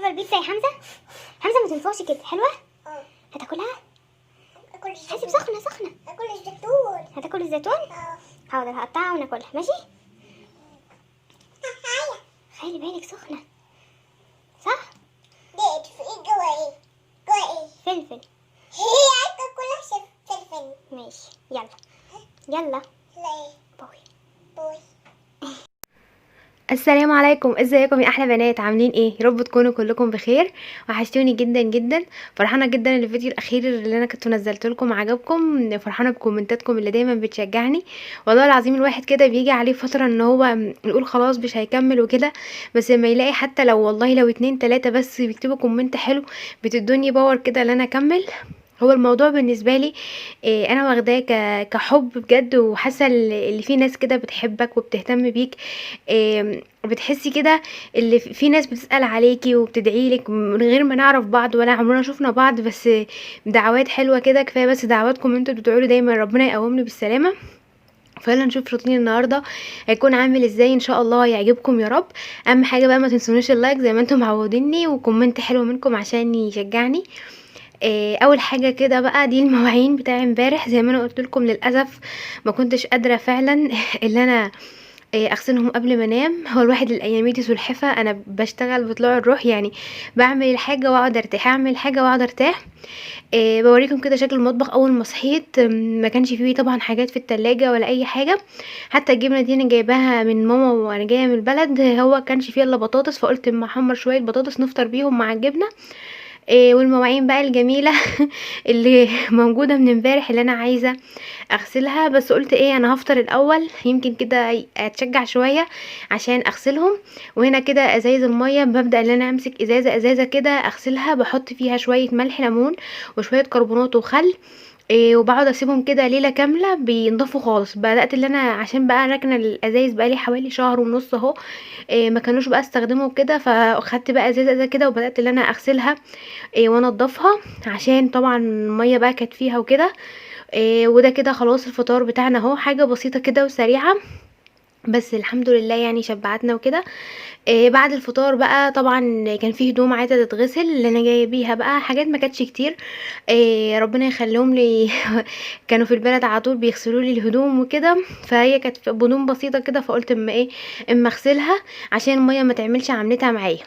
حلوه البيتزا يا حمزه. حمزه ما تنفعش كده. حلوه. هتاكلها؟ حاسب سخنه سخنه. اكل الزيتون. هتاكل الزيتون؟ حاضر هقطعها وناكلها. ماشي. خلي بالك سخنه صح. ديت في ايه جوا ايه فلفل. هي عايزه كلها فلفل. ماشي يلا يلا. لا باي. بوي. السلام عليكم، ازيكم يا احلى بنات؟ عاملين ايه؟ يا رب تكونوا كلكم بخير. وحشتوني جدا جدا. فرحانه جدا ان الفيديو الاخير اللي انا كنت نزلت لكم عجبكم. فرحانه بكومنتاتكم اللي دايما بتشجعني. والله العظيم الواحد كده بيجي عليه فتره ان هو يقول خلاص مش هيكمل وكده، بس لما يلاقي حتى لو والله لو 2 3 بس بيكتبوا كومنت حلو بتدوني باور كده ان انا اكمل. هو الموضوع بالنسبه لي انا واخداه كحب بجد، وحاسه اللي في ناس كده بتحبك وبتهتم بيك. بتحسي كده اللي في ناس بتسأل عليكي وبتدعيلك من غير ما نعرف بعض ولا عمرنا شفنا بعض، بس دعوات حلوه كده. كفايه بس دعواتكم انتوا بتقولوا دايما ربنا يقومني بالسلامه. فيلا نشوف روتين النهارده هيكون عامل ازاي. ان شاء الله يعجبكم يا رب. اهم حاجه بقى ما تنسونيش اللايك زي ما انتم معوديني، وكومنت حلو منكم عشان يشجعني. اول حاجه كده بقى دي المواعين بتاع امبارح زي ما انا قلت لكم. للاسف ما كنتش قادره فعلا اللي انا اغسلهم قبل ما انام. هو الواحد الايام دي سلحفه، انا بشتغل بطلوع الروح يعني. بعمل الحاجه واقعد ارتاح، اعمل حاجه واقعد ارتاح. بوريكم كده شكل المطبخ اول ما صحيت. ما كانش فيه طبعا حاجات في التلاجة ولا اي حاجه. حتى الجبنه دي انا جايباها من ماما وانا جايه من البلد. هو كانش فيه الا بطاطس، فقلت اما احمر شويه بطاطس نفطر بيهم مع الجبنه. والمواعين بقى الجميله اللي موجوده من امبارح اللي انا عايزه اغسلها، بس قلت ايه انا هفطر الاول يمكن كده اتشجع شويه عشان اغسلهم. وهنا كده ازايز الميه ببدا ان انا امسك ازازه ازازه كده اغسلها، بحط فيها شويه ملح ليمون وشويه كربونات وخل. وبقعد اسيبهم كده ليله كامله بينضفوا خالص. بدات اللي انا عشان بقى راكنه الازايز بقى لي حوالي شهر ونص اهو. ما كانوش بقى استخدمهم كده، فاخدت بقى ازازه ازازه كده وبدات اللي انا اغسلها وانضفها عشان طبعا الميه بقى كانت فيها وكده. وده كده خلاص الفطار بتاعنا اهو. حاجه بسيطه كده وسريعه، بس الحمد لله يعني شبعتنا وكده. بعد الفطار بقى طبعا كان فيه هدوم عايزه تتغسل اللي انا جايه بيها بقى. حاجات ما كانتش كتير. ربنا يخليهم لي كانوا في البلد على طول بيغسلوا لي الهدوم وكده. فهي كانت هدوم بسيطه كده، فقلت اما اغسلها عشان الميه ما تعملش عملتها معايا.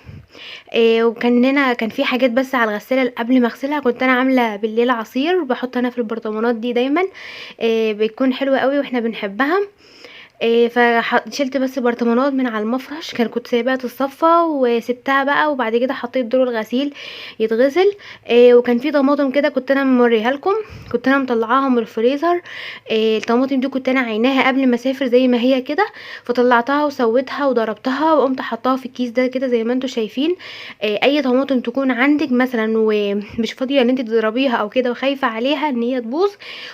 وكان هنا كان في حاجات بس على الغساله قبل ما اغسلها. كنت انا عامله بالليل عصير بحط انا في البرطمانات دي دايما. بتكون حلوه قوي واحنا بنحبها. فشلت بس برطمانات من على المفرش، كنت سايباها تتصفى وسبتها بقى. وبعد كده حطيت دور الغسيل يتغسل. وكان في طماطم كده كنت انا موريها لكم، كنت انا مطلعاها من الفريزر. الطماطم دي كنت انا عيناها قبل ما اسافر زي ما هي كده، فطلعتها وسويتها وضربتها وقمت حطاها في الكيس ده كده زي ما انتم شايفين. اي طماطم تكون عندك مثلا ومش فاضيه ان انت تضربيها او كده وخايفه عليها ان هي تبوظ،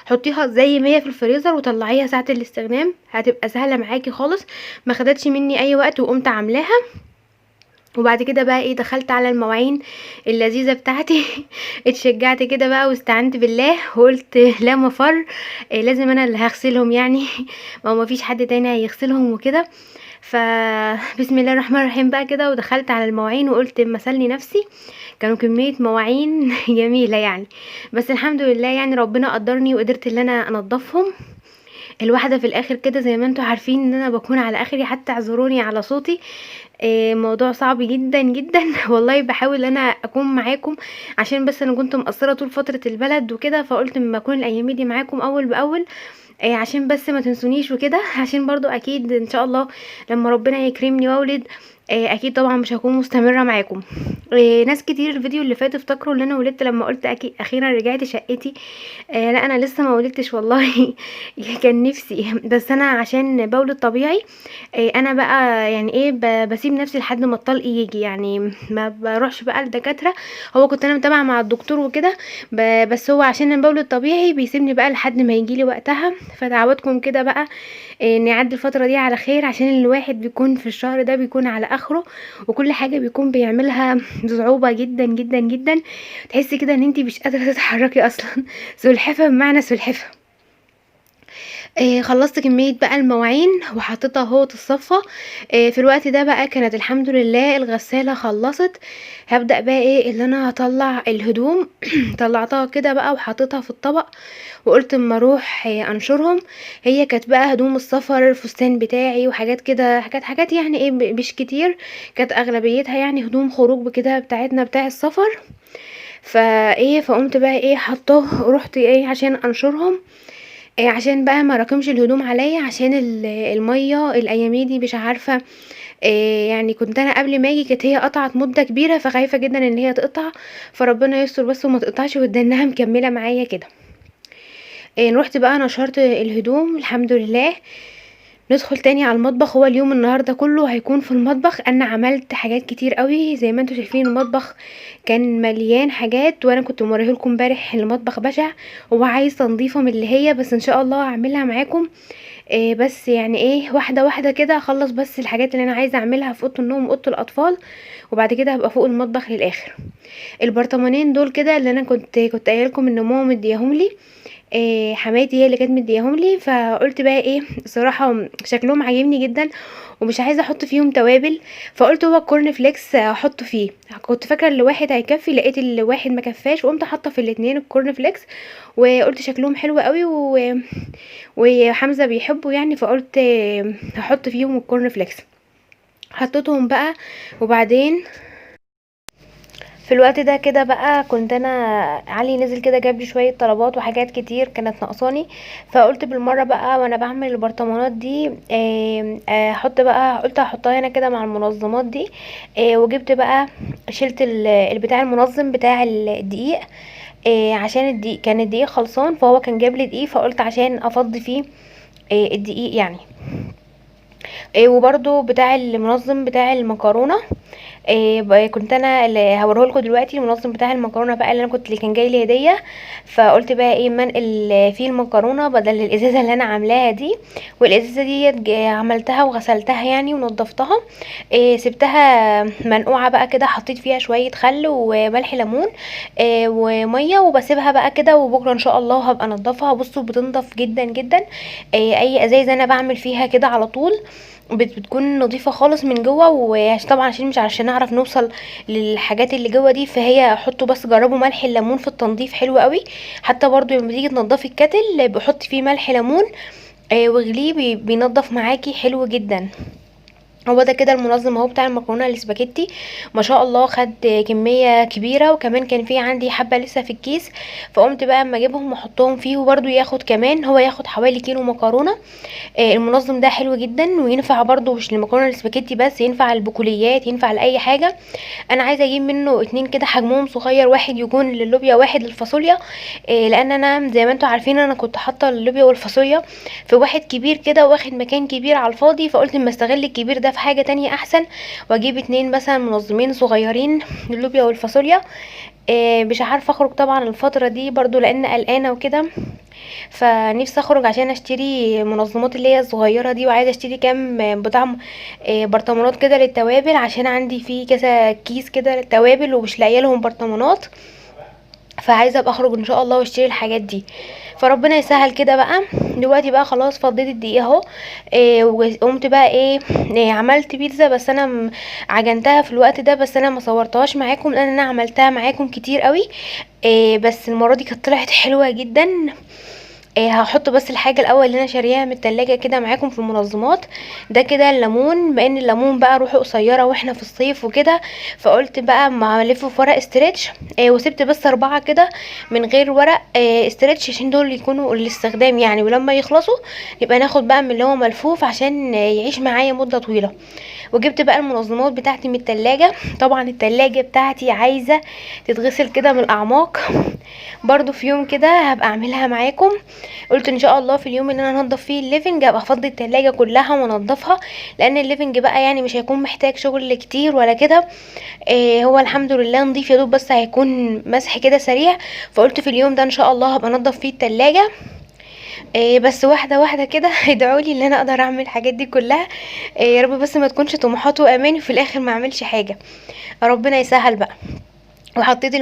حطيها زي ما هي في الفريزر وطلعيها ساعه الاستخدام، هتبقى سهله معاكي خالص. ما خدتش مني اي وقت وقمت عاملاها. وبعد كده بقى ايه دخلت على المواعين اللذيذه بتاعتي اتشجعت كده بقى واستعنت بالله وقلت لا مفر. لازم انا اللي هغسلهم يعني ما هو مفيش حد تاني هيغسلهم وكده. فبسم الله الرحمن الرحيم بقى كده ودخلت على المواعين وقلت اما اسلي نفسي. كانوا كميه مواعين جميله يعني، بس الحمد لله يعني ربنا قدرني وقدرت ان انا انضفهم. الواحده في الاخر كده زي ما انتوا عارفين ان انا بكون على اخري، حتى اعذروني على صوتي. موضوع صعب جدا جدا والله بحاول انا اكون معاكم عشان بس انا كنت مقصره طول فتره البلد وكده، فقلت اما اكون الايام دي معاكم اول باول عشان بس ما تنسونيش وكده. عشان برضو اكيد ان شاء الله لما ربنا يكرمني واولد اكيد طبعا مش هكون مستمره معاكم. ناس كتير الفيديو اللي فات افتكروا ان انا ولدت لما قلت اكيد اخيرا رجعت شقتي. لا انا لسه ما ولدتش والله كان نفسي، بس انا عشان بولد طبيعي. انا بقى يعني ايه بسيب نفسي لحد ما الطلق يجي يعني، ما بروحش بقى لدكاتره. هو كنت انا متابعه مع الدكتور وكده، بس هو عشان انا بولد طبيعي بيسيبني بقى لحد ما يجيلي وقتها. فتعودكم كده بقى نعدي الفتره دي على خير، عشان الواحد بيكون في الشهر ده بيكون على اخره وكل حاجه بيكون بيعملها بصعوبه جدا جدا جدا. تحسي كده ان انتي مش قادره تتحركي اصلا سلحفه بمعنى سلحفه. خلصت كمية بقى المواعين وحطيتها اهو تتصفى. في الوقت ده بقى كانت الحمد لله الغسالة خلصت. هبدأ بقى ايه اللي انا هطلع الهدوم طلعتها كده بقى وحطيتها في الطبق، وقلت اما اروح انشرهم. هي كانت بقى هدوم السفر، الفستان بتاعي وحاجات كده، حاجات يعني ايه مش كتير، كانت اغلبيتها يعني هدوم خروج بكده بتاعتنا بتاع السفر. فقمت بقى ايه حطاه ورحت ايه عشان انشرهم. عشان بقى ما راكمش الهدوم عليا، عشان المية الايامي دي مش عارفة. يعني كنت انا قبل ما اجي كانت هي قطعت مدة كبيرة، فخايفة جدا ان هي تقطع، فربنا يستر بس وما تقطعش وتدنها مكملة معايا كده. رحت بقى نشرت الهدوم الحمد لله. ندخل تاني على المطبخ. هو اليوم النهارده كله هيكون في المطبخ. انا عملت حاجات كتير قوي زي ما انتم شايفين، المطبخ كان مليان حاجات، وانا كنت موريه لكم امبارح المطبخ بشع. هو عايز تنظيفه من اللي هي، بس ان شاء الله هعملها معاكم. بس يعني ايه واحده واحده كده اخلص بس الحاجات اللي انا عايزه اعملها في اوضه النوم واوضه الاطفال، وبعد كده هبقى فوق المطبخ للاخر. البرطمانين دول كده اللي انا كنت قايله لكم ان ماما مدياهم لي. حماتي هي اللي كانت مدياهم لي، فقلت بقى ايه صراحه شكلهم عاجبني جدا ومش عايزه احط فيهم توابل، فقلت هو الكورن فليكس احطه فيه. كنت فاكره ان واحد هيكفي، لقيت الواحد ما كفاش، وقمت حاطه في الاتنين الكورن فليكس، وقلت شكلهم حلو قوي وحمزه بيحبوا يعني، فقلت هحط فيهم الكورن فليكس. حطيتهم بقى. وبعدين في الوقت ده كده بقى كنت انا علي نزل كده جاب لي شويه طلبات وحاجات كتير كانت ناقصاني، فقلت بالمره بقى وانا بعمل البرطمانات دي احط بقى، قلت هحطها هنا كده مع المنظمات دي. وجبت بقى شلت البتاع المنظم بتاع الدقيق. عشان الدقيق كان الدقيق خلصان، فهو كان جاب لي دقيق، فقلت عشان افضي فيه الدقيق يعني. وبرده بتاع المنظم بتاع المكرونه. كنت انا اللي هوريه لكم دلوقتي المنظم بتاع المكرونه بقى اللي كان جاي لي هديه. فقلت بقى ايه منقل فيه المكرونه بدل الازازه اللي انا عاملاها دي. والازازه دي عملتها وغسلتها يعني ونضفتها. سبتها منقوعه بقى كده، حطيت فيها شويه خل وملح ليمون وميه، وبسيبها بقى كده، وبكره ان شاء الله هبقى انضفها. بصوا بتنضف جدا جدا. اي ازايز انا بعمل فيها كده على طول بتكون نظيفه خالص من جوه. وطبعا عشان مش عشان نعرف نوصل للحاجات اللي جوه دي، فهي حطوا بس جربوا ملح الليمون في التنظيف حلو قوي. حتى برضو لما تيجي تنضفي الكاتل بحط فيه ملح ليمون واغليه بينضف معاكي حلو جدا. هو ده كده المنظم اهو بتاع المكرونه الاسباجيتي. ما شاء الله خد كميه كبيره، وكمان كان في عندي حبه لسه في الكيس، فقمت بقى اما اجيبهم واحطهم فيه، وبرده ياخد كمان هو ياخد حوالي كيلو مكرونه. المنظم ده حلو جدا، وينفع برضو مش للمكرونه الاسباجيتي بس، ينفع البقوليات، ينفع لاي حاجه. انا عايزه اجيب منه 2 كده حجمهم صغير، واحد يكون للوبيا واحد للفاصوليا. لان انا زي ما انتوا عارفين انا كنت حاطه اللوبيا والفاصوليا في واحد كبير كده واخد مكان كبير على الفاضي، فقلت اما استغل الكبير ده في حاجه تانية احسن، واجيب 2 مثلا منظمين صغيرين للوبيا والفاصوليا. مش عارفه اخرج طبعا الفتره دي برضو لان قلقانه وكده، فنفسي اخرج عشان اشتري منظمات اللي هي الصغيره دي، وعايزه اشتري كام بتاع برطمانات كده للتوابل، عشان عندي فيه كذا كيس كده للتوابل ومش لاقيه لهم برطمانات، فعايزه ابقى اخرج ان شاء الله واشتري الحاجات دي. فربنا يسهل كده بقى. دلوقتي بقى خلاص فضيت الدقيق اهو. وقمت بقى عملت بيتزا، بس انا عجنتها في الوقت ده، بس انا ما صورتهاش معاكم لان انا عملتها معاكم كتير قوي. بس المره دي كانت طلعت حلوه جدا. هحط بس الحاجه الاول اللي انا شارياها من التلاجة كده معاكم في المنظمات. ده كده الليمون، بان الليمون بقى روحه قصيره واحنا في الصيف وكده، فقلت بقى ما الفه في ورق استرتش. وسبت بس 4 كده من غير ورق استرتش، عشان دول يكونوا للاستخدام يعني، ولما يخلصوا يبقى ناخد بقى من اللي هو ملفوف عشان يعيش معايا مده طويله. وجبت بقى المنظمات بتاعتي من التلاجة. طبعا التلاجة بتاعتي عايزه تتغسل كده من الاعماق، برضو في يوم كده هبقى اعملها معاكم. قلت ان شاء الله في اليوم اللي انا هنضف فيه الليفنج هبقى افضي التلاجة كلها وانضفها، لان الليفنج بقى يعني مش هيكون محتاج شغل كتير ولا كده. هو الحمد لله نضيف يا دوب، بس هيكون مسح كده سريع. فقلت في اليوم ده ان شاء الله هبقى انضف فيه التلاجة. بس واحده واحده كده ادعولي ان انا اقدر اعمل الحاجات دي كلها. يا رب بس ما تكونش طموحات واماني وفي الاخر ما اعملش حاجه. ربنا يسهل بقى. وحطيت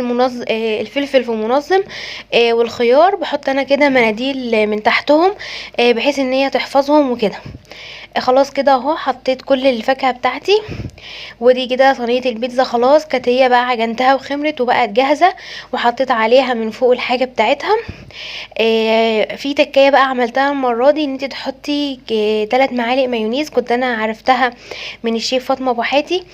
الفلفل في منظم، والخيار بحط انا كده مناديل من تحتهم، بحيث ان هي تحفظهم وكده. خلاص كده اهو حطيت كل الفاكهه بتاعتي، ودي كده صينيه البيتزا خلاص كانت هي بقى عجنتها وخمرت وبقت جاهزه، وحطيت عليها من فوق الحاجه بتاعتها. في تكايه بقى عملتها المره دي، ان انت تحطي 3 معالق مايونيز، كنت انا عرفتها من الشيف فاطمه ابو حاتي.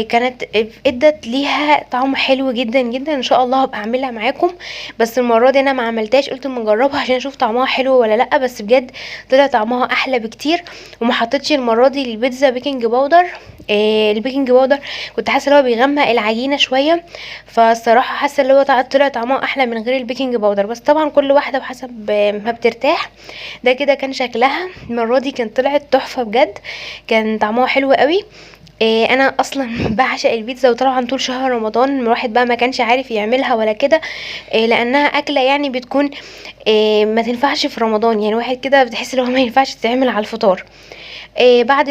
كانت ادت ليها طعم حلو جدا جدا، ان شاء الله هبقى اعملها معاكم. بس المره دي انا ما عملتهاش، قلت اما اجربها عشان اشوف طعمها حلو ولا لا، بس بجد طلع طعمها احلى بكتير. وما حطيتش المره دي البيتزا بيكنج باودر. البيكنج باودر كنت حاسه ان هو بيغمق العجينه شويه، فالصراحه حاسه ان هو طلع طعمها احلى من غير البيكنج باودر، بس طبعا كل واحده بحسب ما بترتاح. ده كده كان شكلها المره دي، كانت طلعت تحفه بجد، كان طعمها حلو قوي. انا اصلا بعشق البيتزا، وطبعا طول شهر رمضان الواحد بقى ما كانش عارف يعملها ولا كده، لانها اكله يعني بتكون ما تنفعش في رمضان، يعني واحد كده بتحس ان هو ما ينفعش تتعمل على الفطار. بعد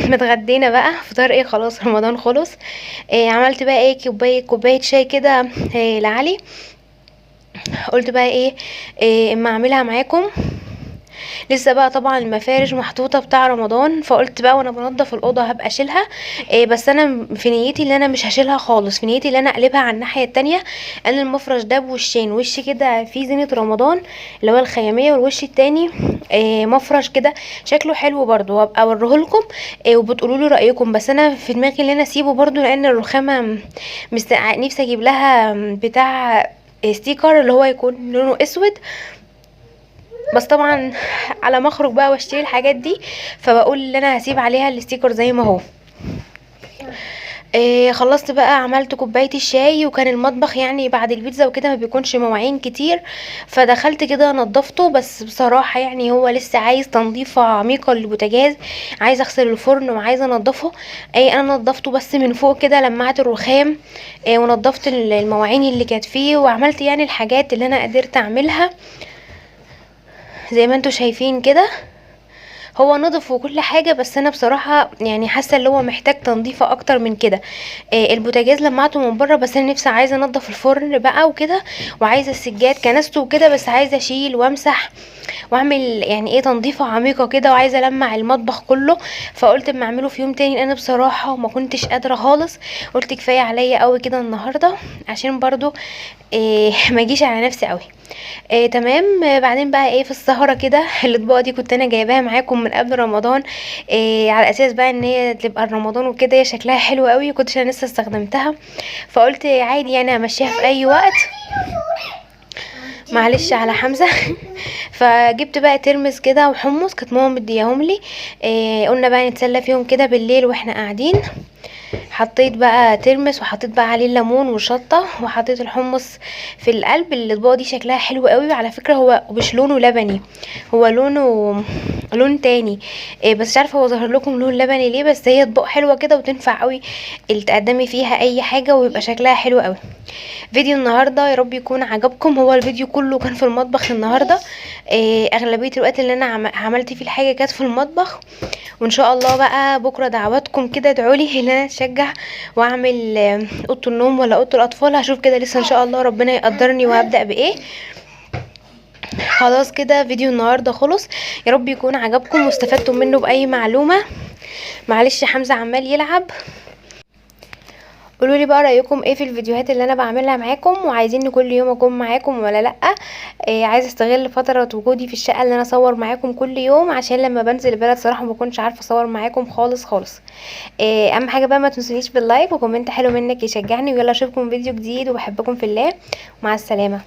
ما اتغدينا بقى فطار ايه، خلاص رمضان خلص. عملت بقى ايه كوبايه شاي كده لعلي. قلت بقى ايه اما اعملها معاكم. لسه بقى طبعا المفارش محطوطه بتاع رمضان، فقلت بقى وانا بنضف الاوضه هبقى اشيلها. بس انا في نيتي ان انا مش هشيلها خالص، في نيتي ان انا اقلبها على الناحيه التانية. انا المفرش ده بوشين، وش كده فيه زينه رمضان اللي هو الخياميه، والوش التاني مفرش كده شكله حلو برضو، وابقى اوريهولكم وبتقولوا لي رايكم. بس انا في دماغي ان انا اسيبه برضو، لان الرخامه نفسي اجيب لها بتاع ستيكر اللي هو يكون لونه اسود، بس طبعا على ما اخرج بقى واشتري الحاجات دي، فبقول ان انا هسيب عليها الستيكر زي ما هو. خلصت بقى عملت كوبايه الشاي، وكان المطبخ يعني بعد البيتزا وكده ما بيكونش مواعين كتير، فدخلت كده نضفته. بس بصراحه يعني هو لسه عايز تنظيفه عميقه للبوتاجاز، عايزه اغسل الفرن وعايزه انضفه. انا نضفته بس من فوق كده، لمعت الرخام ونضفت المواعين اللي كانت فيه، وعملت يعني الحاجات اللي انا قدرت اعملها زي ما انتوا شايفين كده. هو نضف وكل حاجه، بس انا بصراحه يعني حاسه ان هو محتاج تنظيفه اكتر من كده. البوتاجاز لمعته من بره، بس انا نفسي عايزه انضف الفرن بقى وكده، وعايزه السجاد كنسته وكده، بس عايزه اشيل وامسح واعمل يعني ايه تنظيفه عميقه كده، وعايزه المع المطبخ كله. فقلت اما اعمله في يوم تاني، انا بصراحه ما كنتش قادره خالص، قلت كفايه عليا قوي كده النهارده، عشان برضو ما اجيش على نفسي قوي. تمام. بعدين بقى في السهره كده الاطباق دي كنت انا جايباها معاكم من قبل رمضان، على اساس بقى ان هي تبقى رمضان وكده، هي شكلها حلو قوي، كنتش انا لسه استخدمتها، فقلت عادي يعني امشيها في اي وقت. معلش على حمزه. فجبت بقى ترمس كده وحمص، كانت ماما مدياهم لي. قلنا بقى نتسلى فيهم كده بالليل واحنا قاعدين. حطيت بقى ترمس، وحطيت بقى عليه الليمون وشطه، وحطيت الحمص في القلب. الاطباق دي شكلها حلو قوي، وعلى فكره هو مش لونه لبني، هو لون تاني. بس مش عارفه هو ظهر لكم لون لبني ليه، بس هي اطباق حلوه كده وتنفع قوي اللي تقدمي فيها اي حاجه ويبقى شكلها حلو قوي. فيديو النهارده يا رب يكون عجبكم، هو الفيديو كله كان في المطبخ النهارده. اغلبيه الوقت اللي انا عملت فيه الحاجه كانت في المطبخ، وان شاء الله بقى بكره دعواتكم كده، ادعولي ان انا اتشجع واعمل اوضه النوم ولا اوضه الاطفال، هشوف كده لسه ان شاء الله ربنا يقدرني وهبدا بايه. خلاص كده فيديو النهارده خلص، يا رب يكون عجبكم واستفدتم منه باي معلومه. معلش حمزه عمال يلعب. قولوا لي بقى رايكم ايه في الفيديوهات اللي انا بعملها معاكم، وعايزيني كل يوم اكون معاكم ولا لا. عايزه استغل فتره وجودي في الشقه اللي انا اصور معاكم كل يوم، عشان لما بنزل البلد صراحه ما بكونش عارفه اصور معاكم خالص خالص. اهم حاجه بقى ما تنسونيش باللايك وكومنت حلو منك يشجعني، ويلا اشوفكم فيديو جديد، وبحبكم في الله، مع السلامه.